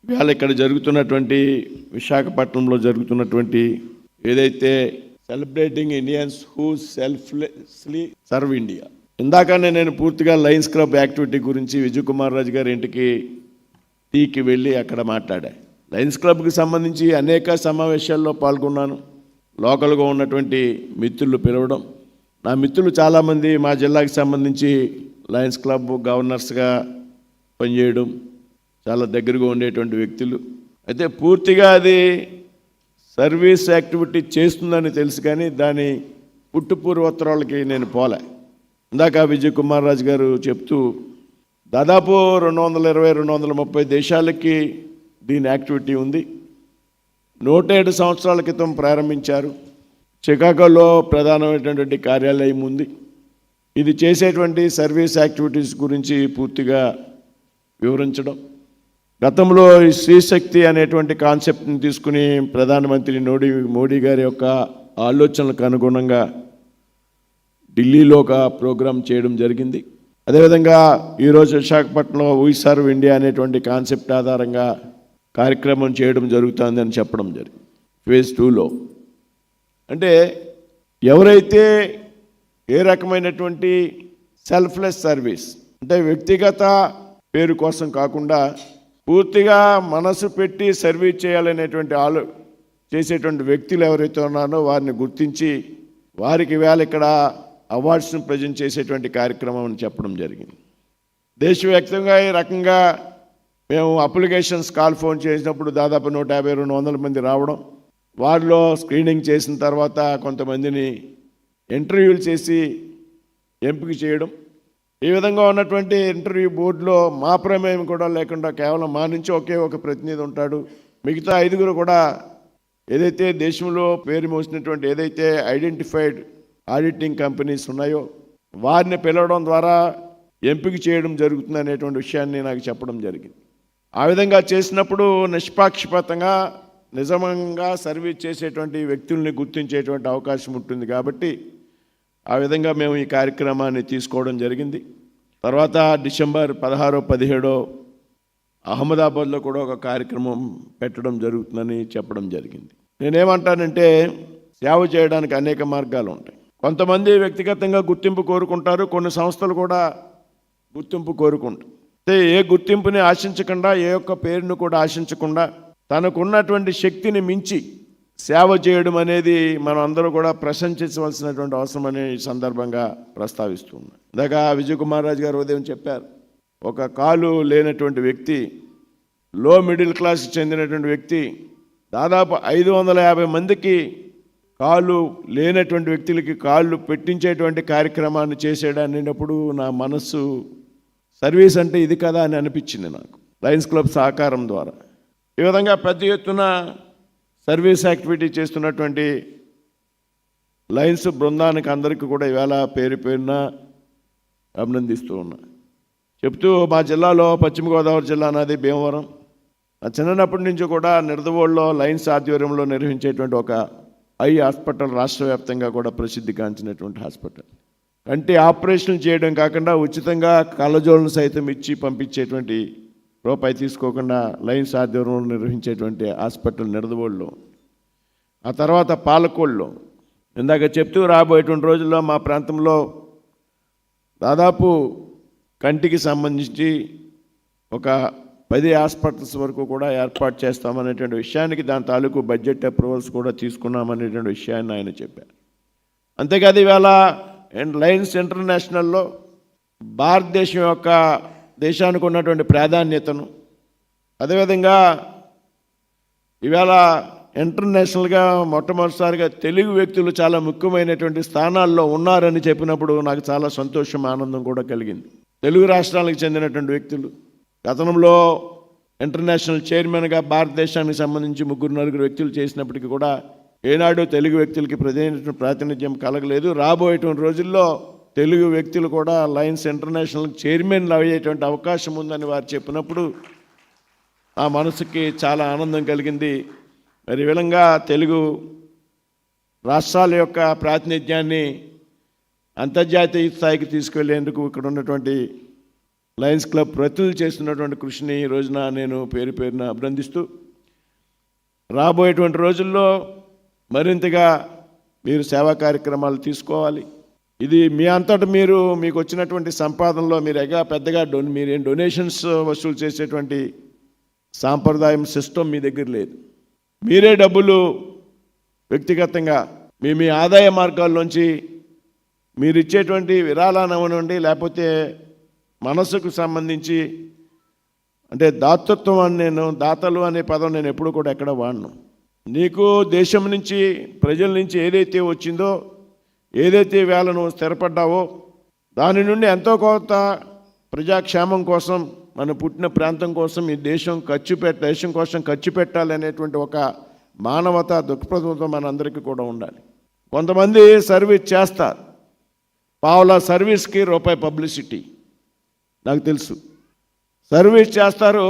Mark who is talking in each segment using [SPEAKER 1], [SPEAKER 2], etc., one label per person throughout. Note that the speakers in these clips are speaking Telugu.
[SPEAKER 1] ఇవాళ ఇక్కడ జరుగుతున్నటువంటి విశాఖపట్నంలో జరుగుతున్నటువంటి ఏదైతే celebrating Indians who selflessly serve India, ఇందాకనే నేను పూర్తిగా లయన్స్ క్లబ్ యాక్టివిటీ గురించి విజయ్ కుమార్ రాజు గారి ఇంటికి టీకి వెళ్ళి అక్కడ మాట్లాడా. లయన్స్ క్లబ్కి సంబంధించి అనేక సమావేశాల్లో పాల్గొన్నాను. లోకల్గా ఉన్నటువంటి మిత్రులు పిలవడం, నా మిత్రులు చాలామంది మా జిల్లాకి సంబంధించి లయన్స్ క్లబ్ గవర్నర్స్గా పనిచేయడం, చాలా దగ్గరగా ఉండేటువంటి వ్యక్తులు. అయితే పూర్తిగా అది సర్వీస్ యాక్టివిటీ చేస్తుందని తెలుసు, కానీ దాని పుట్టుపూర్వోత్తరాలకి నేను పోలే. ఇందాక విజయ్ కుమార్ రాజు గారు చెప్తూ దాదాపు 220-230 దేశాలకి దీని యాక్టివిటీ ఉంది. 107 సంవత్సరాల క్రితం ప్రారంభించారు. చికాగోలో ప్రధానమైనటువంటి కార్యాలయం ఉంది. ఇది చేసేటువంటి సర్వీస్ యాక్టివిటీస్ గురించి పూర్తిగా వివరించడం, గతంలో ఈ శ్రీశక్తి అనేటువంటి కాన్సెప్ట్ని తీసుకుని ప్రధానమంత్రి మోడీ గారి యొక్క ఆలోచనలకు అనుగుణంగా ఢిల్లీలో ఒక ప్రోగ్రాం చేయడం జరిగింది. అదేవిధంగా ఈరోజు విశాఖపట్నంలో వీ సర్వ్ ఇండియా అనేటువంటి కాన్సెప్ట్ ఆధారంగా కార్యక్రమం చేయడం జరుగుతుందని చెప్పడం జరిగింది. ఫేజ్ 2లో అంటే ఎవరైతే ఏ రకమైనటువంటి సెల్ఫ్లెస్ సర్వీస్ అంటే వ్యక్తిగత పేరు కోసం కాకుండా పూర్తిగా మనసు పెట్టి సర్వీస్ చేయాలనేటువంటి చేసేటువంటి వ్యక్తులు ఎవరైతే ఉన్నారో వారిని గుర్తించి వారికి వేళ ఇక్కడ అవార్డ్స్ను ప్రజెంట్ చేసేటువంటి కార్యక్రమం అని చెప్పడం జరిగింది. దేశవ్యాప్తంగా ఈ రకంగా మేము అప్లికేషన్స్ ఫోన్ చేసినప్పుడు దాదాపు 150-200 మంది రావడం, వారిలో స్క్రీనింగ్ చేసిన తర్వాత కొంతమందిని ఇంటర్వ్యూలు చేసి ఎంపిక చేయడం. ఈ విధంగా ఉన్నటువంటి ఇంటర్వ్యూ బోర్డులో మా ప్రమేయం కూడా లేకుండా కేవలం మా నుంచి ఒకే ఒక ప్రతినిధి ఉంటాడు. మిగతా 5 కూడా ఏదైతే దేశంలో పేరు మోసినటువంటి ఏదైతే ఐడెంటిఫైడ్ ఆడిటింగ్ కంపెనీస్ ఉన్నాయో వారిని పిలవడం ద్వారా ఎంపిక చేయడం జరుగుతుంది అనేటువంటి విషయాన్ని నాకు చెప్పడం జరిగింది. ఆ విధంగా చేసినప్పుడు నిష్పాక్షపాతంగా నిజంగా సర్వీస్ చేసేటువంటి వ్యక్తుల్ని గుర్తించేటువంటి అవకాశం ఉంటుంది. కాబట్టి ఆ విధంగా మేము ఈ కార్యక్రమాన్ని తీసుకోవడం జరిగింది. తర్వాత డిసెంబర్ 16-17 అహ్మదాబాద్లో కూడా ఒక కార్యక్రమం పెట్టడం జరుగుతుందని చెప్పడం జరిగింది. నేనేమంటానంటే సేవ చేయడానికి అనేక మార్గాలు ఉంటాయి. కొంతమంది వ్యక్తిగతంగా గుర్తింపు కోరుకుంటారు, కొన్ని సంస్థలు కూడా గుర్తింపు కోరుకుంటారు. అంటే ఏ గుర్తింపుని ఆశించకుండా, ఏ ఒక్క పేరును కూడా ఆశించకుండా తనకున్నటువంటి శక్తిని మించి సేవ చేయడం అనేది మనం అందరూ కూడా ప్రశంసించవలసినటువంటి అవసరం అనే ఈ సందర్భంగా ప్రస్తావిస్తున్నాం. ఇందాక విజయ్ కుమార్ రాజు గారు ఉదయం చెప్పారు, ఒక కాలు లేనటువంటి వ్యక్తి, లో మిడిల్ క్లాస్కి చెందినటువంటి వ్యక్తి దాదాపు 550 మందికి కాళ్ళు లేనటువంటి వ్యక్తులకి కాళ్ళు పెట్టించేటువంటి కార్యక్రమాన్ని చేసేటప్పుడు నా మనస్సు సర్వీస్ అంటే ఇది కదా అని అనిపించింది నాకు, లయన్స్ క్లబ్ సహకారం ద్వారా. ఈ విధంగా పెద్ద ఎత్తున సర్వీస్ యాక్టివిటీ చేస్తున్నటువంటి లయన్స్ బృందానికి అందరికీ కూడా ఈవేళ పేరు పేరున అభినందిస్తూ ఉన్నా. చెప్తూ మా జిల్లాలో పశ్చిమ గోదావరి జిల్లా నాది భీమవరం. నా చిన్నప్పటి నుంచి కూడా నిడదవోలులో లయన్స్ ఆధ్వర్యంలో నిర్వహించేటువంటి ఒక ఐ హాస్పిటల్ రాష్ట్ర వ్యాప్తంగా కూడా ప్రసిద్ధిగాంచినటువంటి హాస్పిటల్. కంటి ఆపరేషన్ చేయడం కాకుండా ఉచితంగా కళ్ళజోళ్ళను సైతం ఇచ్చి పంపించేటువంటి, రూపాయి తీసుకోకుండా లయన్స్ ఆధ్వర్యంలో నిర్వహించేటువంటి హాస్పిటల్ నిడదవోలులో. ఆ తర్వాత పాలకోళ్ళలో. ఇందాక చెప్తూ రాబోయేటువంటి రోజుల్లో మా ప్రాంతంలో దాదాపు కంటికి సంబంధించి ఒక 10 హాస్పిటల్స్ వరకు కూడా ఏర్పాటు చేస్తామనేటువంటి విషయానికి దాని తాలూకు బడ్జెట్ అప్రూవల్స్ కూడా తీసుకున్నామనేటువంటి విషయాన్ని ఆయన చెప్పారు. అంతేకాదు ఇవాళ లయన్స్ ఇంటర్నేషనల్లో భారతదేశం యొక్క దేశానికి ఉన్నటువంటి ప్రాధాన్యతను, అదేవిధంగా ఇవాళ ఇంటర్నేషనల్గా మొట్టమొదటిసారిగా తెలుగు వ్యక్తులు చాలా ముఖ్యమైనటువంటి స్థానాల్లో ఉన్నారని చెప్పినప్పుడు నాకు చాలా సంతోషం, ఆనందం కూడా కలిగింది. తెలుగు రాష్ట్రాలకు చెందినటువంటి వ్యక్తులు గతంలో ఇంటర్నేషనల్ చైర్మన్గా భారతదేశానికి సంబంధించి 3-4 వ్యక్తులు చేసినప్పటికీ కూడా ఏనాడు తెలుగు వ్యక్తులకి ప్రాతినిధ్యం కలగలేదు. రాబోయేటువంటి రోజుల్లో తెలుగు వ్యక్తులు కూడా లయన్స్ ఇంటర్నేషనల్ చైర్మన్లు అయ్యేటువంటి అవకాశం ఉందని వారు చెప్పినప్పుడు ఆ మనసుకి చాలా ఆనందం కలిగింది. మరి విధంగా తెలుగు రాష్ట్రాల యొక్క ప్రాతినిధ్యాన్ని అంతర్జాతీయ స్థాయికి తీసుకెళ్లేందుకు ఇక్కడ ఉన్నటువంటి లయన్స్ క్లబ్ ప్రతినిధులు చేస్తున్నటువంటి కృషిని ఈ రోజున నేను పేరు పేరున అభినందిస్తూ రాబోయేటువంటి రోజుల్లో మరింతగా మీరు సేవా కార్యక్రమాలు తీసుకోవాలి. ఇది మీ అంతటా మీకు వచ్చినటువంటి సంపాదనలో మీరు పెద్దగా మీరేం డొనేషన్స్ వసూలు చేసేటువంటి సాంప్రదాయం సిస్టమ్ మీ దగ్గర లేదు. మీరే డబ్బులు వ్యక్తిగతంగా మీ ఆదాయ మార్గాల్లోంచి మీరు ఇచ్చేటువంటి విరాళాన్ని అవ్వనండి, లేకపోతే మనసుకు సంబంధించి అంటే దాతృత్వం అని దాతలు అనే పదం నేను ఎప్పుడు కూడా ఎక్కడ వాడను. నీకు దేశం నుంచి ప్రజల నుంచి ఏదైతే వచ్చిందో, ఏదైతే వేళ నువ్వు స్థిరపడ్డావో దాని నుండి ఎంతో కొంత ప్రజాక్షేమం కోసం, మన పుట్టిన ప్రాంతం కోసం ఈ దేశం కోసం ఖర్చు పెట్టాలనేటువంటి ఒక మానవతా దృక్పథంతో మనందరికీ కూడా ఉండాలి. కొంతమంది సర్వీస్ చేస్తారు, పావుల సర్వీస్కి రూపాయి పబ్లిసిటీ. నాకు తెలుసు, సర్వీస్ చేస్తారు,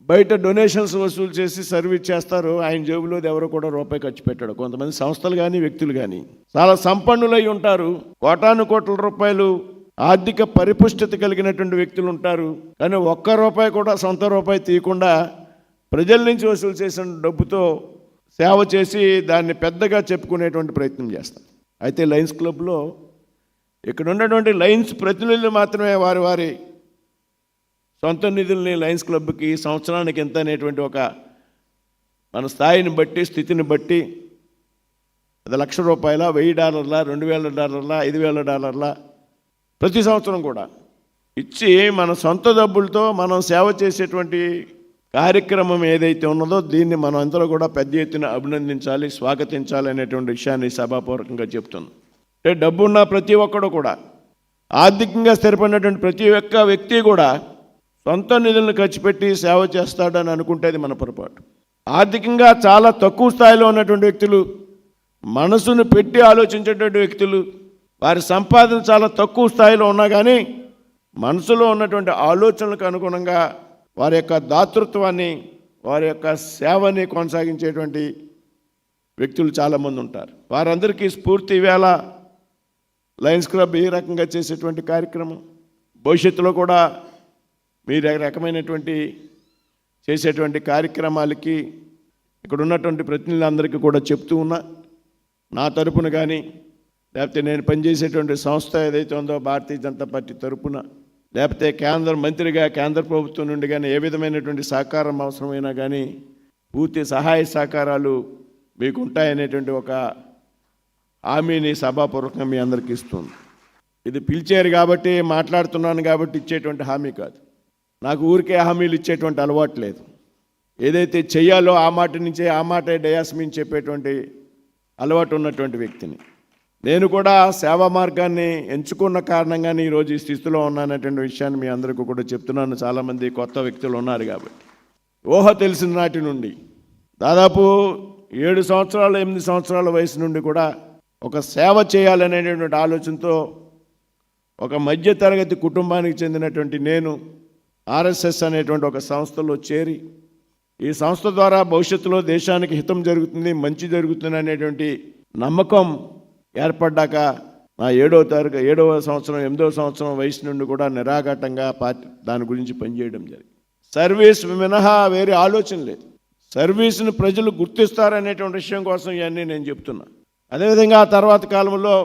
[SPEAKER 1] బయట డొనేషన్స్ వసూలు చేసి సర్వీస్ చేస్తారు. ఆయన జేబులో ఎవరు కూడా రూపాయి ఖర్చు పెట్టాడు. కొంతమంది సంస్థలు కానీ వ్యక్తులు కానీ చాలా సంపన్నులై ఉంటారు, కోటాను కోట్ల రూపాయలు ఆర్థిక పరిపుష్టత కలిగినటువంటి వ్యక్తులు ఉంటారు. కానీ ఒక్క రూపాయి కూడా సొంత రూపాయి తీయకుండా ప్రజల నుంచి వసూలు చేసిన డబ్బుతో సేవ చేసి దాన్ని పెద్దగా చెప్పుకునేటువంటి ప్రయత్నం చేస్తారు. అయితే లయన్స్ క్లబ్లో ఇక్కడ ఉన్నటువంటి లయన్స్ ప్రతినిధులు మాత్రమే వారి సొంత నిధుల్ని లయన్స్ క్లబ్కి సంవత్సరానికి ఎంత అనేటువంటి ఒక మన స్థాయిని బట్టి, స్థితిని బట్టి, అది $1,00,000, $1,000, $2,000, $5,000 ప్రతి సంవత్సరం కూడా ఇచ్చి మన సొంత డబ్బులతో మనం సేవ చేసేటువంటి కార్యక్రమం ఏదైతే ఉన్నదో దీన్ని మనం అందరూ కూడా పెద్ద ఎత్తున అభినందించాలి, స్వాగతించాలి అనేటువంటి విషయాన్ని సభాపూర్వకంగా చెప్తున్నాను. అంటే డబ్బున్న ప్రతి ఒక్కడు కూడా, ఆర్థికంగా స్థిరపడినటువంటి ప్రతి ఒక్క వ్యక్తి కూడా సొంత నిధులను ఖర్చు పెట్టి సేవ చేస్తాడని అనుకుంటే అది మన పొరపాటు. ఆర్థికంగా చాలా తక్కువ స్థాయిలో ఉన్నటువంటి వ్యక్తులు, మనసును పెట్టి ఆలోచించేటువంటి వ్యక్తులు, వారి సంపాదన చాలా తక్కువ స్థాయిలో ఉన్నా కానీ మనసులో ఉన్నటువంటి ఆలోచనలకు అనుగుణంగా వారి యొక్క దాతృత్వాన్ని, వారి యొక్క సేవని కొనసాగించేటువంటి వ్యక్తులు చాలామంది ఉంటారు. వారందరికీ స్ఫూర్తి వేళ లయన్స్ క్లబ్ ఈ రకంగా చేసేటువంటి కార్యక్రమం భవిష్యత్తులో కూడా మీరు రకమైనటువంటి చేసేటువంటి కార్యక్రమాలకి ఇక్కడ ఉన్నటువంటి ప్రతినిధులందరికీ కూడా చెప్తూ ఉన్నా. నా తరపున కానీ, లేకపోతే నేను పనిచేసేటువంటి సంస్థ ఏదైతే ఉందో భారతీయ జనతా పార్టీ తరపున, లేకపోతే కేంద్ర మంత్రిగా కేంద్ర ప్రభుత్వం నుండి కానీ ఏ విధమైనటువంటి సహకారం అవసరమైనా కానీ పూర్తి సహాయ సహకారాలు మీకు ఉంటాయనేటువంటి ఒక హామీని సభాపూర్వకంగా మీ అందరికీ ఇస్తుంది. ఇది పిలిచారు కాబట్టి, మాట్లాడుతున్నాను కాబట్టి ఇచ్చేటువంటి హామీ కాదు. నాకు ఊరికే హామీలు ఇచ్చేటువంటి అలవాటు లేదు. ఏదైతే చెయ్యాలో ఆ మాట నుంచే ఆ మాట డయాస్ మీద చెప్పేటువంటి అలవాటు ఉన్నటువంటి వ్యక్తిని. నేను కూడా సేవా మార్గాన్ని ఎంచుకున్న కారణంగానే ఈరోజు ఈ స్థితిలో ఉన్నానటువంటి విషయాన్ని మీ అందరికీ కూడా చెప్తున్నాను. చాలామంది కొత్త వ్యక్తులు ఉన్నారు కాబట్టి. ఊహ తెలిసిన నాటి నుండి దాదాపు 7 సంవత్సరాలు 8 సంవత్సరాల వయసు నుండి కూడా ఒక సేవ చేయాలనేటువంటి ఆలోచనతో ఒక మధ్యతరగతి కుటుంబానికి చెందినటువంటి నేను ఆర్ఎస్ఎస్ అనేటువంటి ఒక సంస్థలో చేరి, ఈ సంస్థ ద్వారా భవిష్యత్తులో దేశానికి హితం జరుగుతుంది, మంచి జరుగుతుంది అనేటువంటి నమ్మకం ఏర్పడ్డాక నా 7వ సంవత్సరం 8వ సంవత్సరం వయసు నుండి కూడా నిరాఘాటంగా దాని గురించి పనిచేయడం జరిగింది. సర్వీస్ మినహా వేరే ఆలోచన లేదు. సర్వీస్ను ప్రజలు గుర్తిస్తారనేటువంటి విషయం కోసం ఇవన్నీ నేను చెప్తున్నా. అదేవిధంగా ఆ తర్వాత కాలంలో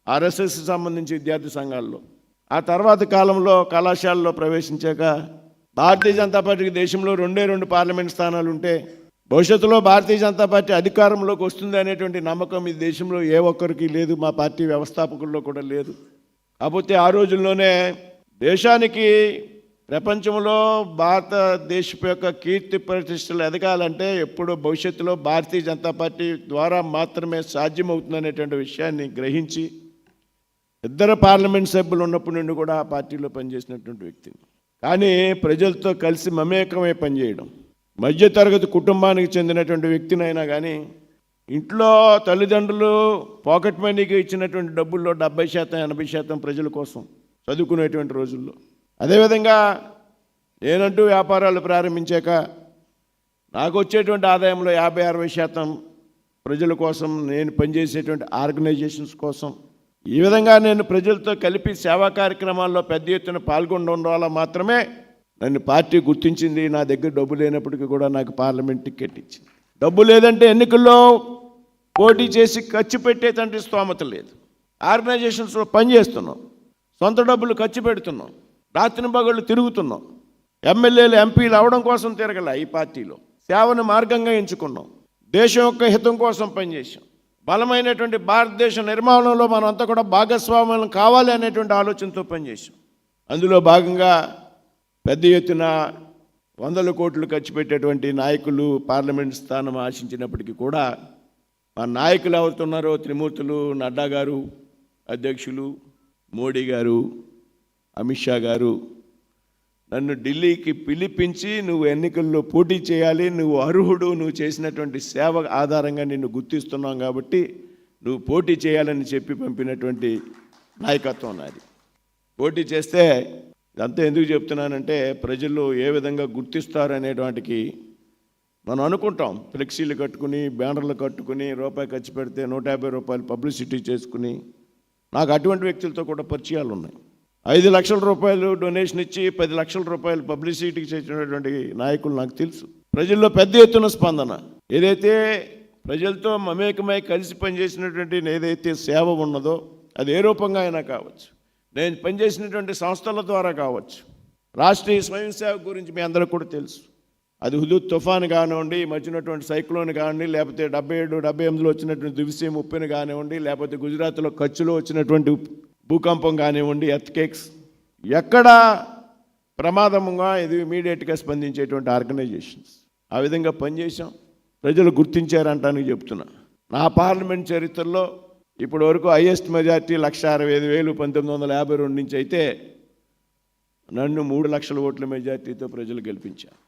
[SPEAKER 1] ఆర్ఎస్ఎస్ సంబంధించి విద్యార్థి సంఘాల్లో, ఆ తర్వాత కాలంలో కళాశాలలో ప్రవేశించాక భారతీయ జనతా పార్టీకి దేశంలో 2 పార్లమెంట్ స్థానాలు ఉంటే భవిష్యత్తులో భారతీయ జనతా పార్టీ అధికారంలోకి వస్తుంది అనేటువంటి నమ్మకం ఈ దేశంలో ఏ ఒక్కరికి లేదు, మా పార్టీ వ్యవస్థాపకుల్లో కూడా లేదు. కాకపోతే ఆ రోజుల్లోనే దేశానికి ప్రపంచంలో భారతదేశపు యొక్క కీర్తి ప్రతిష్టలు ఎదగాలంటే ఎప్పుడో భవిష్యత్తులో భారతీయ జనతా పార్టీ ద్వారా మాత్రమే సాధ్యమవుతుందనేటువంటి విషయాన్ని గ్రహించి 2 పార్లమెంట్ సభ్యులు ఉన్నప్పటి నుండి కూడా ఆ పార్టీలో పనిచేసినటువంటి వ్యక్తిని. కానీ ప్రజలతో కలిసి మమేకమై పనిచేయడం, మధ్యతరగతి కుటుంబానికి చెందినటువంటి వ్యక్తినైనా కానీ ఇంట్లో తల్లిదండ్రులు పాకెట్ మనీకి ఇచ్చినటువంటి డబ్బుల్లో 70% 80% ప్రజల కోసం చదువుకునేటువంటి రోజుల్లో. అదేవిధంగా నేనంటూ వ్యాపారాలు ప్రారంభించాక నాకు వచ్చేటువంటి ఆదాయంలో 50-60% ప్రజల కోసం, నేను పనిచేసేటువంటి ఆర్గనైజేషన్స్ కోసం, ఈ విధంగా నేను ప్రజలతో కలిపి సేవా కార్యక్రమాల్లో పెద్ద ఎత్తున పాల్గొనడం వల్ల మాత్రమే నన్ను పార్టీ గుర్తించింది. నా దగ్గర డబ్బు లేనప్పటికీ కూడా నాకు పార్లమెంట్ టికెట్ ఇచ్చింది. డబ్బు లేదంటే ఎన్నికల్లో పోటీ చేసి ఖర్చు పెట్టేదంటే స్తోమత లేదు. ఆర్గనైజేషన్స్లో పనిచేస్తున్నాం, సొంత డబ్బులు ఖర్చు పెడుతున్నాం, రాత్రి పగళ్ళు తిరుగుతున్నాం. ఎమ్మెల్యేలు ఎంపీలు అవడం కోసం తిరగల. ఈ పార్టీలో సేవను మార్గంగా ఎంచుకున్నాం. దేశం యొక్క హితం కోసం పనిచేసాం. బలమైనటువంటి భారతదేశ నిర్మాణంలో మనం అంతా కూడా భాగస్వామ్యం కావాలి అనేటువంటి ఆలోచనతో పనిచేసాం. అందులో భాగంగా పెద్ద ఎత్తున 100 కోట్లు ఖర్చు పెట్టేటువంటి నాయకులు పార్లమెంట్ స్థానం ఆశించినప్పటికీ కూడా మా నాయకులు ఎవరుతున్నారో త్రిమూర్తులు, నడ్డా గారు అధ్యక్షులు, మోడీ గారు, అమిత్ షా గారు నన్ను ఢిల్లీకి పిలిపించి నువ్వు ఎన్నికల్లో పోటీ చేయాలి, నువ్వు అర్హుడు, నువ్వు చేసినటువంటి సేవ ఆధారంగా నిన్ను గుర్తిస్తున్నాం కాబట్టి నువ్వు పోటీ చేయాలని చెప్పి పంపినటువంటి నాయకత్వం నాది. పోటీ చేస్తే ఇదంతా ఎందుకు చెప్తున్నానంటే ప్రజలు ఏ విధంగా గుర్తిస్తారు అనేటువంటికి మనం అనుకుంటాం. ఫ్లెక్సీలు కట్టుకుని, బ్యానర్లు కట్టుకుని, రూపాయి ఖర్చు పెడితే 150 రూపాయలు పబ్లిసిటీ చేసుకుని, నాకు అటువంటి వ్యక్తులతో కూడా పరిచయాలు ఉన్నాయి. 5 లక్షల రూపాయలు డొనేషన్ ఇచ్చి 10 లక్షల రూపాయలు పబ్లిసిటీకి చేసినటువంటి నాయకులు నాకు తెలుసు. ప్రజల్లో పెద్ద ఎత్తున స్పందన. ఏదైతే ప్రజలతో మమేకమై కలిసి పనిచేసినటువంటి ఏదైతే సేవ ఉన్నదో అది ఏ రూపంగా అయినా కావచ్చు, నేను పనిచేసినటువంటి సంస్థల ద్వారా కావచ్చు, రాష్ట్రీయ స్వయం సేవక గురించి మీ అందరికీ కూడా తెలుసు. అది హుదూద్ తుఫాను కానివ్వండి, మధ్యనటువంటి సైక్లోన్ కానివ్వండి, లేకపోతే 77, 78లో వచ్చినటువంటి దివిసీ ముప్పిని కానివ్వండి, లేకపోతే గుజరాత్లో కచ్లో వచ్చినటువంటి భూకంపం కానివ్వండి, ఎర్త్క్వేక్స్, ఎక్కడ ప్రమాదంగా ఇది ఇమీడియట్గా స్పందించేటువంటి ఆర్గనైజేషన్స్. ఆ విధంగా పనిచేసాం. ప్రజలు గుర్తించారంటానికి చెప్తున్నా. నా పార్లమెంట్ చరిత్రలో ఇప్పటి వరకు హైయెస్ట్ మెజార్టీ 1,65,000 1952 నుంచి అయితే నన్ను 3 లక్షల ఓట్ల మెజార్టీతో ప్రజలు గెలిపించారు.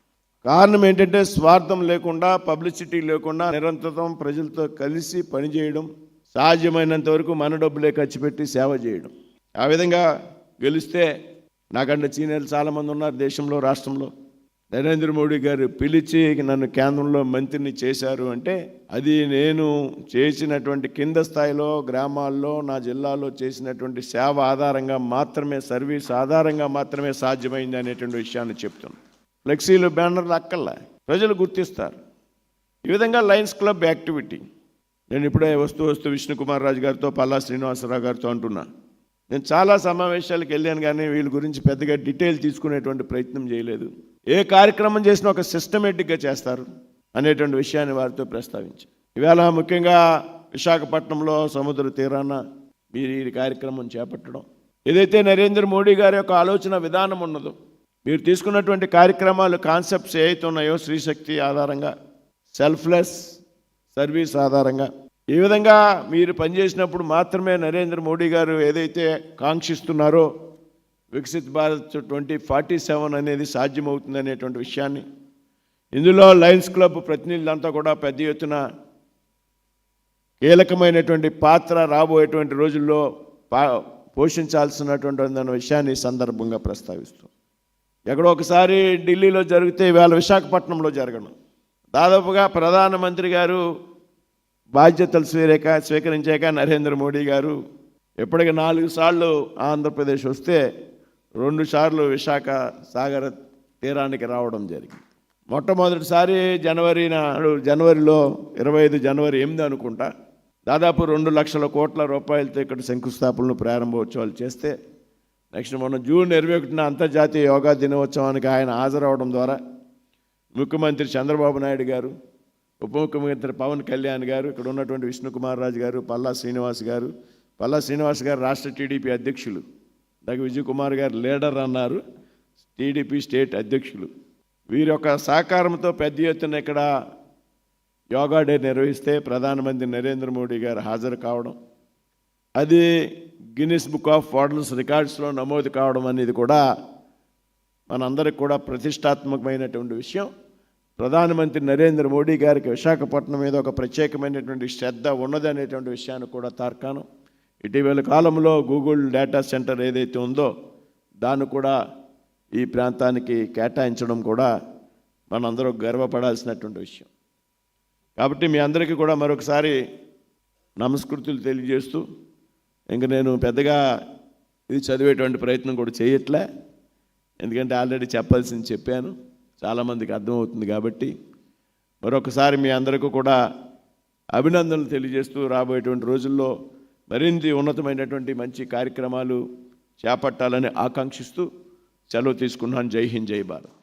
[SPEAKER 1] కారణం ఏంటంటే స్వార్థం లేకుండా, పబ్లిసిటీ లేకుండా నిరంతరం ప్రజలతో కలిసి పనిచేయడం, సాధ్యమైనంత వరకు మన డబ్బులే ఖర్చు పెట్టి సేవ చేయడం. ఆ విధంగా గెలిస్తే నాకంటే సీనియర్లు చాలామంది ఉన్నారు దేశంలో, రాష్ట్రంలో. నరేంద్ర మోడీ గారు పిలిచి నన్ను కేంద్రంలో మంత్రిని చేశారు అంటే అది నేను చేసినటువంటి కింద స్థాయిలో గ్రామాల్లో నా జిల్లాలో చేసినటువంటి సేవ ఆధారంగా మాత్రమే, సర్వీస్ ఆధారంగా మాత్రమే సాధ్యమైంది అనేటువంటి విషయాన్ని చెప్తున్నాను. ఫ్లెక్సీలు, బ్యానర్లు అక్కర్లా, ప్రజలు గుర్తిస్తారు. ఈ విధంగా లయన్స్ క్లబ్ యాక్టివిటీ. నేను ఇప్పుడే వస్తూ విష్ణుకుమార్ రాజు గారితో, పల్లా శ్రీనివాసరావు గారితో అంటున్నా, నేను చాలా సమావేశాలకు వెళ్ళాను కానీ వీళ్ళ గురించి పెద్దగా డీటెయిల్ తీసుకునేటువంటి ప్రయత్నం చేయలేదు. ఏ కార్యక్రమం చేసినా ఒక సిస్టమేటిక్గా చేస్తారు అనేటువంటి విషయాన్ని వారితో ప్రస్తావించారు. ఇవాళ ముఖ్యంగా విశాఖపట్నంలో సముద్ర తీరాన మీరు ఈ కార్యక్రమం చేపట్టడం, ఏదైతే నరేంద్ర మోడీ గారి యొక్క ఆలోచన విధానం ఉన్నదో, మీరు తీసుకున్నటువంటి కార్యక్రమాలు, కాన్సెప్ట్స్ ఏవైతే ఉన్నాయో, స్త్రీశక్తి ఆధారంగా, సెల్ఫ్లెస్ సర్వీస్ ఆధారంగా, ఈ విధంగా మీరు పనిచేసినప్పుడు మాత్రమే నరేంద్ర మోడీ గారు ఏదైతే కాంక్షిస్తున్నారో వికసిత్ భారత్ 2047 అనేది సాధ్యమవుతుంది అనేటువంటి విషయాన్ని, ఇందులో లయన్స్ క్లబ్ ప్రతినిధులంతా కూడా పెద్ద ఎత్తున కీలకమైనటువంటి పాత్ర రాబోయేటువంటి రోజుల్లో పోషించాల్సినటువంటి విషయాన్ని సందర్భంగా ప్రస్తావిస్తూ, ఎక్కడో ఒకసారి ఢిల్లీలో జరిగితే ఇవాళ విశాఖపట్నంలో జరగడం, దాదాపుగా ప్రధానమంత్రి గారు బాధ్యతలు స్వీకరించాక నరేంద్ర మోడీ గారు ఎప్పటికీ 4 సార్లు ఆంధ్రప్రదేశ్ వస్తే 2 సార్లు విశాఖ సాగర తీరానికి రావడం జరిగింది. మొట్టమొదటిసారి జనవరిలో 25 జనవరి 8 అనుకుంటా, దాదాపు 2 లక్షల కోట్ల రూపాయలతో ఇక్కడ శంకుస్థాపనలు, ప్రారంభోత్సవాలు చేస్తే, నెక్స్ట్ మొన్న జూన్ 21న అంతర్జాతీయ యోగా దినోత్సవానికి ఆయన హాజరవడం ద్వారా ముఖ్యమంత్రి చంద్రబాబు నాయుడు గారు, ఉప ముఖ్యమంత్రి పవన్ కళ్యాణ్ గారు, ఇక్కడ ఉన్నటువంటి విష్ణుకుమార్ రాజు గారు, పల్లా శ్రీనివాస్ గారు రాష్ట్ర టీడీపీ అధ్యక్షులు, దగ్గర విజయ్ కుమార్ గారు లీడర్ అన్నారు, టీడీపీ స్టేట్ అధ్యక్షులు, వీరి యొక్క సహకారంతో పెద్ద ఎత్తున ఇక్కడ యోగా డే నిర్వహిస్తే ప్రధానమంత్రి నరేంద్ర మోడీ గారు హాజరు కావడం, అది గిన్నిస్ బుక్ ఆఫ్ వరల్డ్ రికార్డ్స్లో నమోదు కావడం అనేది కూడా మనందరికి కూడా ప్రతిష్టాత్మకమైనటువంటి విషయం. ప్రధానమంత్రి నరేంద్ర మోడీ గారికి విశాఖపట్నం మీద ఒక ప్రత్యేకమైనటువంటి శ్రద్ధ ఉన్నదనేటువంటి విషయాన్ని కూడా తార్కాను. ఇటీవల కాలంలో గూగుల్ డేటా సెంటర్ ఏదైతే ఉందో దాన్ని కూడా ఈ ప్రాంతానికి కేటాయించడం కూడా మనందరూ గర్వపడాల్సినటువంటి విషయం. కాబట్టి మీ అందరికీ కూడా మరొకసారి నమస్కృతులు తెలియజేస్తూ, ఇంకా నేను పెద్దగా ఇది చదివేటువంటి ప్రయత్నం కూడా చేయట్లే, ఎందుకంటే ఆల్రెడీ చెప్పాల్సింది చెప్పాను, చాలామందికి అర్థమవుతుంది కాబట్టి. మరొకసారి మీ అందరికీ కూడా అభినందనలు తెలియజేస్తూ రాబోయేటువంటి రోజుల్లో మరిన్ని ఉన్నతమైనటువంటి మంచి కార్యక్రమాలు చేపట్టాలని ఆకాంక్షిస్తూ సెలవు తీసుకున్నాను. జై హింద్, జై భారత్.